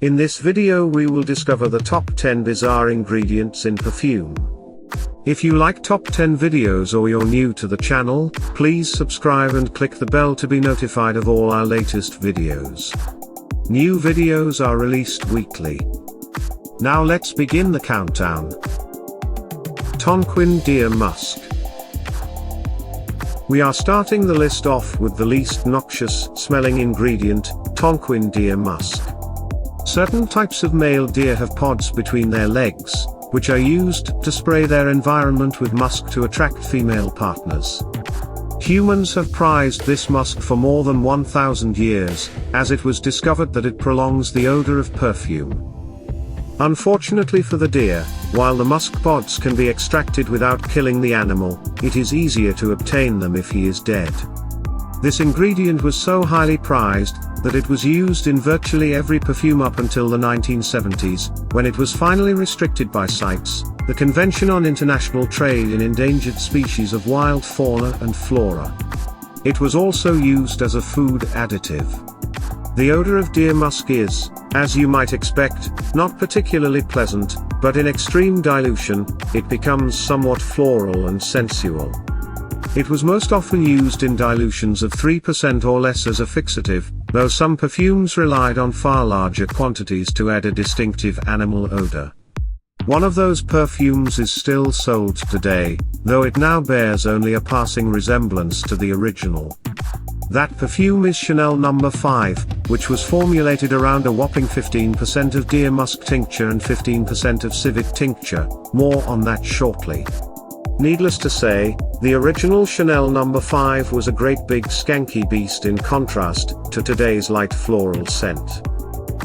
In this video we will discover the top 10 bizarre ingredients in perfume. If you like top 10 videos or you're new to the channel, please subscribe and click the bell to be notified of all our latest videos. New videos are released weekly. Now let's begin the countdown. Tonquin Deer Musk. We are starting the list off with the least noxious smelling ingredient, Tonquin Deer Musk. Certain types of male deer have pods between their legs, which are used to spray their environment with musk to attract female partners. Humans have prized this musk for more than 1,000 years, as it was discovered that it prolongs the odor of perfume. Unfortunately for the deer, while the musk pods can be extracted without killing the animal, it is easier to obtain them if he is dead. This ingredient was so highly prized, that it was used in virtually every perfume up until the 1970s, when it was finally restricted by CITES, the Convention on International Trade in Endangered Species of Wild Fauna and Flora. It was also used as a food additive. The odor of deer musk is, as you might expect, not particularly pleasant, but in extreme dilution, it becomes somewhat floral and sensual. It was most often used in dilutions of 3% or less as a fixative, though some perfumes relied on far larger quantities to add a distinctive animal odor. One of those perfumes is still sold today, though it now bears only a passing resemblance to the original. That perfume is Chanel No. 5, which was formulated around a whopping 15% of deer musk tincture and 15% of civet tincture, more on that shortly. Needless to say, the original Chanel No. 5 was a great big skanky beast in contrast to today's light floral scent.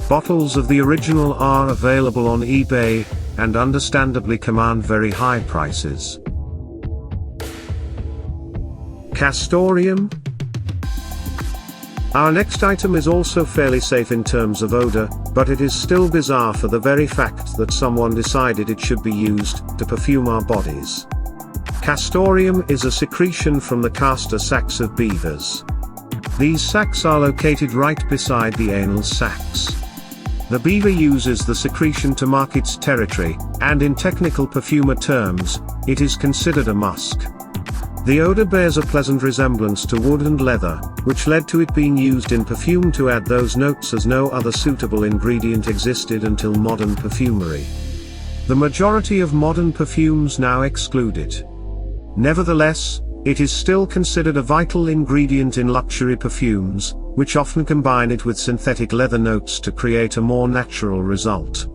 Bottles of the original are available on eBay, and understandably command very high prices. Castoreum. Our next item is also fairly safe in terms of odor, but it is still bizarre for the very fact that someone decided it should be used to perfume our bodies. Castoreum is a secretion from the castor sacs of beavers. These sacs are located right beside the anal sacs. The beaver uses the secretion to mark its territory, and in technical perfumer terms, it is considered a musk. The odor bears a pleasant resemblance to wood and leather, which led to it being used in perfume to add those notes as no other suitable ingredient existed until modern perfumery. The majority of modern perfumes now exclude it. Nevertheless, it is still considered a vital ingredient in luxury perfumes, which often combine it with synthetic leather notes to create a more natural result.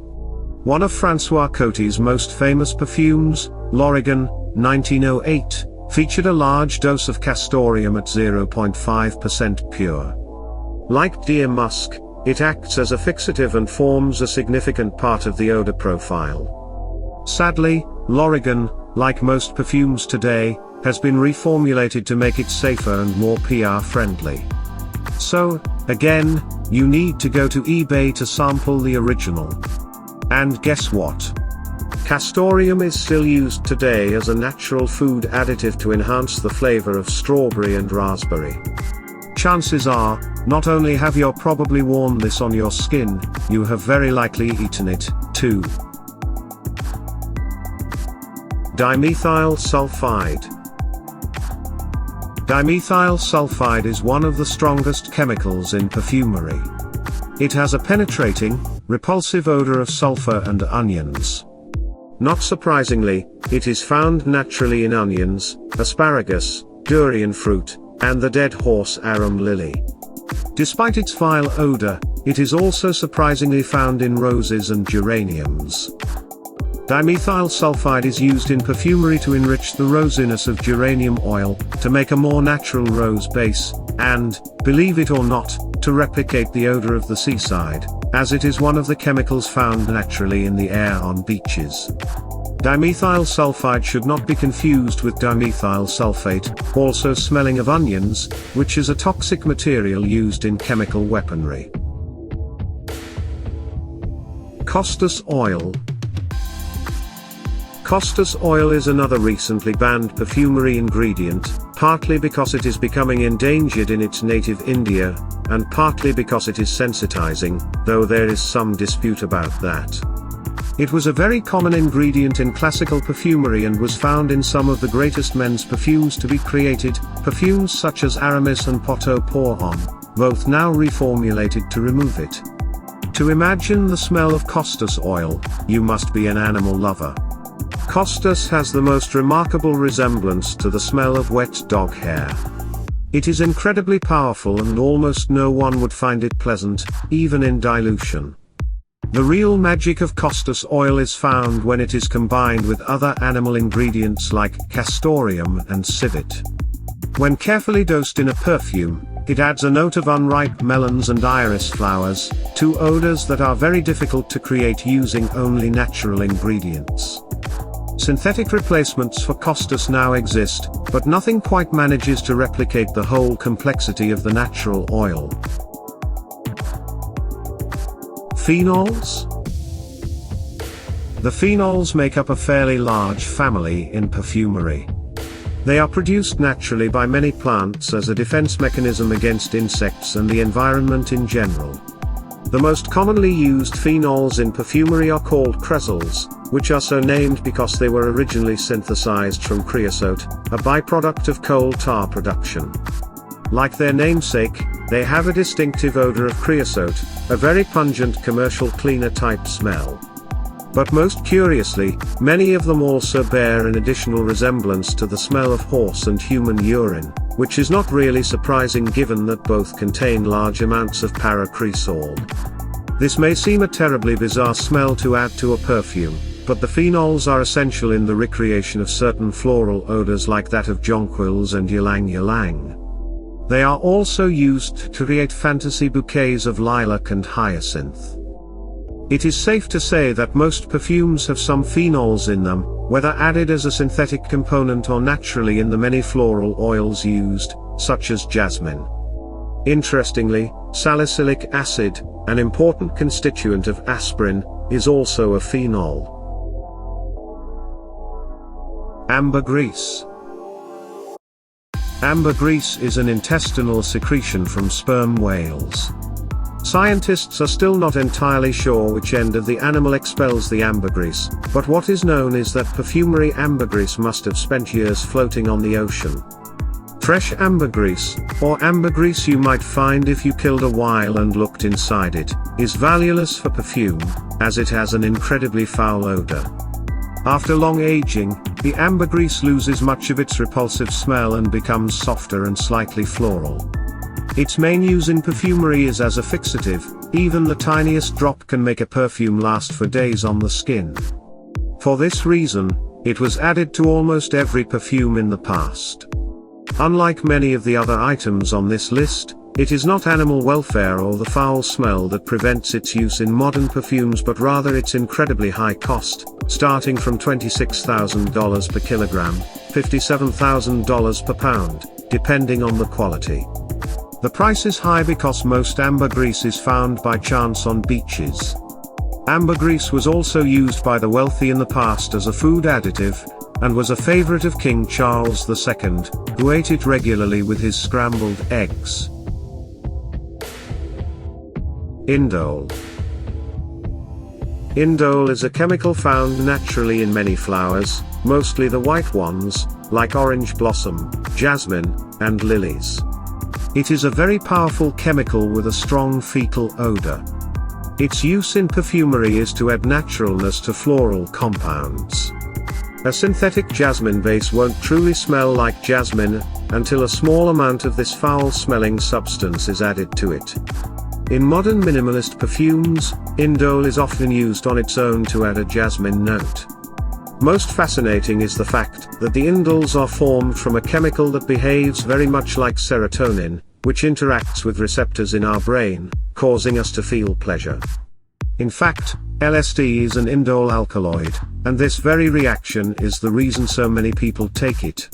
One of François Coty's most famous perfumes, L'Oregon, 1908, featured a large dose of castoreum at 0.5% pure. Like deer musk, it acts as a fixative and forms a significant part of the odor profile. Sadly, L'Oregon, like most perfumes today, has been reformulated to make it safer and more PR-friendly. So, again, you need to go to eBay to sample the original. And guess what? Castoreum is still used today as a natural food additive to enhance the flavor of strawberry and raspberry. Chances are, not only have you probably worn this on your skin, you have very likely eaten it, too. Dimethyl Sulfide. Dimethyl sulfide is one of the strongest chemicals in perfumery. It has a penetrating, repulsive odor of sulfur and onions. Not surprisingly, it is found naturally in onions, asparagus, durian fruit, and the dead horse arum lily. Despite its vile odor, it is also surprisingly found in roses and geraniums. Dimethyl sulfide is used in perfumery to enrich the rosiness of geranium oil, to make a more natural rose base, and, believe it or not, to replicate the odor of the seaside, as it is one of the chemicals found naturally in the air on beaches. Dimethyl sulfide should not be confused with dimethyl sulfate, also smelling of onions, which is a toxic material used in chemical weaponry. Costus Oil. Costus oil is another recently banned perfumery ingredient, partly because it is becoming endangered in its native India, and partly because it is sensitizing, though there is some dispute about that. It was a very common ingredient in classical perfumery and was found in some of the greatest men's perfumes to be created, perfumes such as Aramis and Pot au Pour Homme, both now reformulated to remove it. To imagine the smell of Costus oil, you must be an animal lover. Costus has the most remarkable resemblance to the smell of wet dog hair. It is incredibly powerful and almost no one would find it pleasant, even in dilution. The real magic of Costus oil is found when it is combined with other animal ingredients like Castoreum and Civet. When carefully dosed in a perfume, it adds a note of unripe melons and iris flowers, two odors that are very difficult to create using only natural ingredients. Synthetic replacements for Costus now exist, but nothing quite manages to replicate the whole complexity of the natural oil. Phenols? The phenols make up a fairly large family in perfumery. They are produced naturally by many plants as a defense mechanism against insects and the environment in general. The most commonly used phenols in perfumery are called cresols, which are so named because they were originally synthesized from creosote, a byproduct of coal tar production. Like their namesake, they have a distinctive odor of creosote, a very pungent commercial cleaner type smell. But most curiously, many of them also bear an additional resemblance to the smell of horse and human urine, which is not really surprising given that both contain large amounts of paracresol. This may seem a terribly bizarre smell to add to a perfume, but the phenols are essential in the recreation of certain floral odors like that of jonquils and ylang ylang. They are also used to create fantasy bouquets of lilac and hyacinth. It is safe to say that most perfumes have some phenols in them, whether added as a synthetic component or naturally in the many floral oils used, such as jasmine. Interestingly, salicylic acid, an important constituent of aspirin, is also a phenol. Ambergris. Ambergris is an intestinal secretion from sperm whales. Scientists are still not entirely sure which end of the animal expels the ambergris, but what is known is that perfumery ambergris must have spent years floating on the ocean. Fresh ambergris, or ambergris you might find if you killed a whale and looked inside it, is valueless for perfume, as it has an incredibly foul odor. After long aging, the ambergris loses much of its repulsive smell and becomes softer and slightly floral. Its main use in perfumery is as a fixative. Even the tiniest drop can make a perfume last for days on the skin. For this reason, it was added to almost every perfume in the past. Unlike many of the other items on this list, it is not animal welfare or the foul smell that prevents its use in modern perfumes, but rather its incredibly high cost, starting from $26,000 per kilogram, $57,000 per pound, depending on the quality. The price is high because most ambergris is found by chance on beaches. Ambergris was also used by the wealthy in the past as a food additive, and was a favorite of King Charles II, who ate it regularly with his scrambled eggs. Indole. Indole is a chemical found naturally in many flowers, mostly the white ones, like orange blossom, jasmine, and lilies. It is a very powerful chemical with a strong fecal odor. Its use in perfumery is to add naturalness to floral compounds. A synthetic jasmine base won't truly smell like jasmine, until a small amount of this foul-smelling substance is added to it. In modern minimalist perfumes, indole is often used on its own to add a jasmine note. Most fascinating is the fact that the indoles are formed from a chemical that behaves very much like serotonin, which interacts with receptors in our brain, causing us to feel pleasure. In fact, LSD is an indole alkaloid, and this very reaction is the reason so many people take it.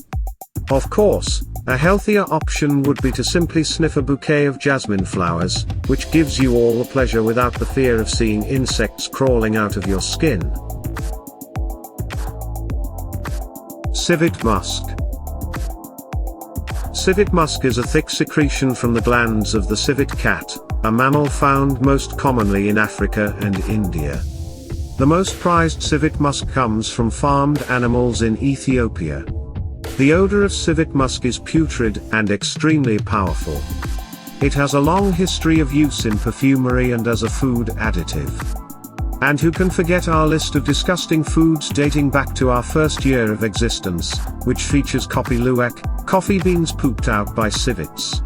Of course, a healthier option would be to simply sniff a bouquet of jasmine flowers, which gives you all the pleasure without the fear of seeing insects crawling out of your skin. Civet Musk. Civet musk is a thick secretion from the glands of the civet cat, a mammal found most commonly in Africa and India. The most prized civet musk comes from farmed animals in Ethiopia. The odor of civet musk is putrid and extremely powerful. It has a long history of use in perfumery and as a food additive. And who can forget our list of disgusting foods dating back to our first year of existence, which features kopi luwak, coffee beans pooped out by civets.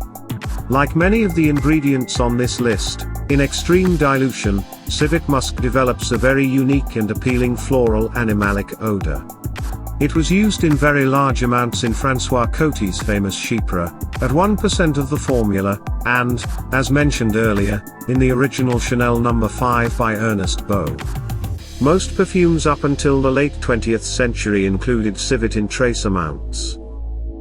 Like many of the ingredients on this list, in extreme dilution, civet musk develops a very unique and appealing floral animalic odor. It was used in very large amounts in François Coty's famous Chypre, at 1% of the formula, and, as mentioned earlier, in the original Chanel No. 5 by Ernest Beau. Most perfumes up until the late 20th century included civet in trace amounts.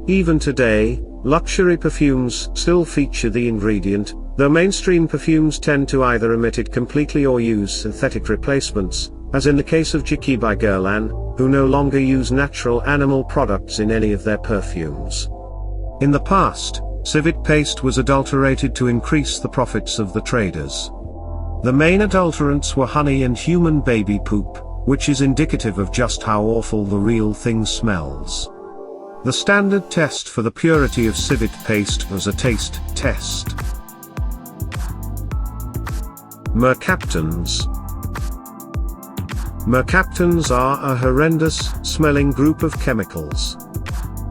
Even today, luxury perfumes still feature the ingredient, though mainstream perfumes tend to either omit it completely or use synthetic replacements, as in the case of Jackie by Guerlain, who no longer use natural animal products in any of their perfumes. In the past, civet paste was adulterated to increase the profits of the traders. The main adulterants were honey and human baby poop, which is indicative of just how awful the real thing smells. The standard test for the purity of civet paste was a taste test. Mercaptans. Mercaptans are a horrendous-smelling group of chemicals.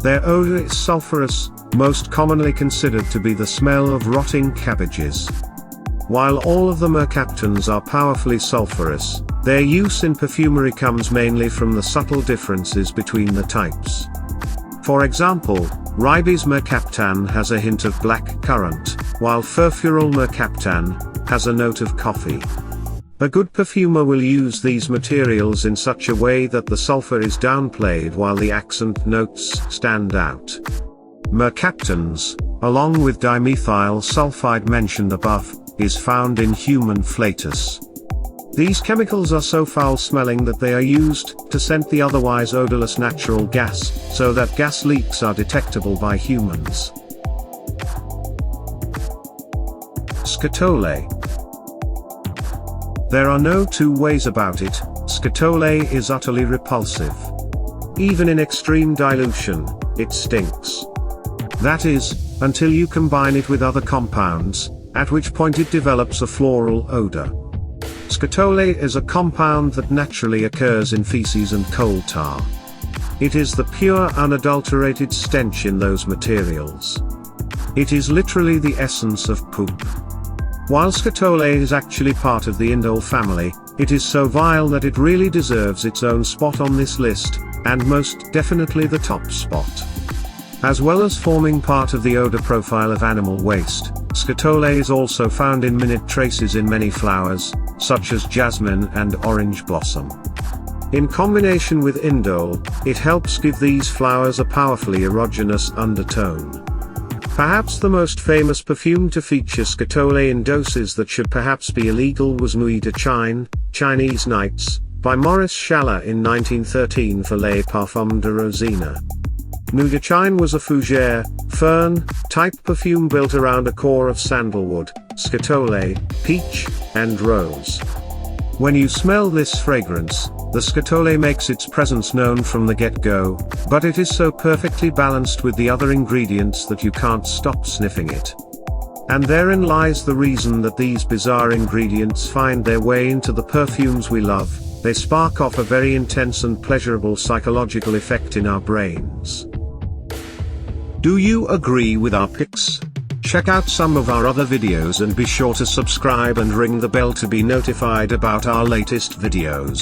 Their odor is sulfurous, most commonly considered to be the smell of rotting cabbages. While all of the mercaptans are powerfully sulfurous, their use in perfumery comes mainly from the subtle differences between the types. For example, Ribes mercaptan has a hint of black currant, while Furfural mercaptan has a note of coffee. A good perfumer will use these materials in such a way that the sulfur is downplayed while the accent notes stand out. Mercaptans, along with dimethyl sulfide mentioned above, is found in human flatus. These chemicals are so foul-smelling that they are used to scent the otherwise odorless natural gas, so that gas leaks are detectable by humans. Skatole. There are no two ways about it, Skatole is utterly repulsive. Even in extreme dilution, it stinks. That is, until you combine it with other compounds, at which point it develops a floral odor. Skatole is a compound that naturally occurs in feces and coal tar. It is the pure unadulterated stench in those materials. It is literally the essence of poop. While Skatole is actually part of the Indole family, it is so vile that it really deserves its own spot on this list, and most definitely the top spot. As well as forming part of the odor profile of animal waste, Skatole is also found in minute traces in many flowers, such as jasmine and orange blossom. In combination with Indole, it helps give these flowers a powerfully erogenous undertone. Perhaps the most famous perfume to feature Skatole in doses that should perhaps be illegal was Nuit de Chine, Chinese Nights, by Maurice Schaller in 1913 for Les Parfums de Rosina. Nuit de Chine was a fougere, fern, type perfume built around a core of sandalwood, Skatole, peach, and rose. When you smell this fragrance, the Skatole makes its presence known from the get-go, but it is so perfectly balanced with the other ingredients that you can't stop sniffing it. And therein lies the reason that these bizarre ingredients find their way into the perfumes we love. They spark off a very intense and pleasurable psychological effect in our brains. Do you agree with our picks? Check out some of our other videos and be sure to subscribe and ring the bell to be notified about our latest videos.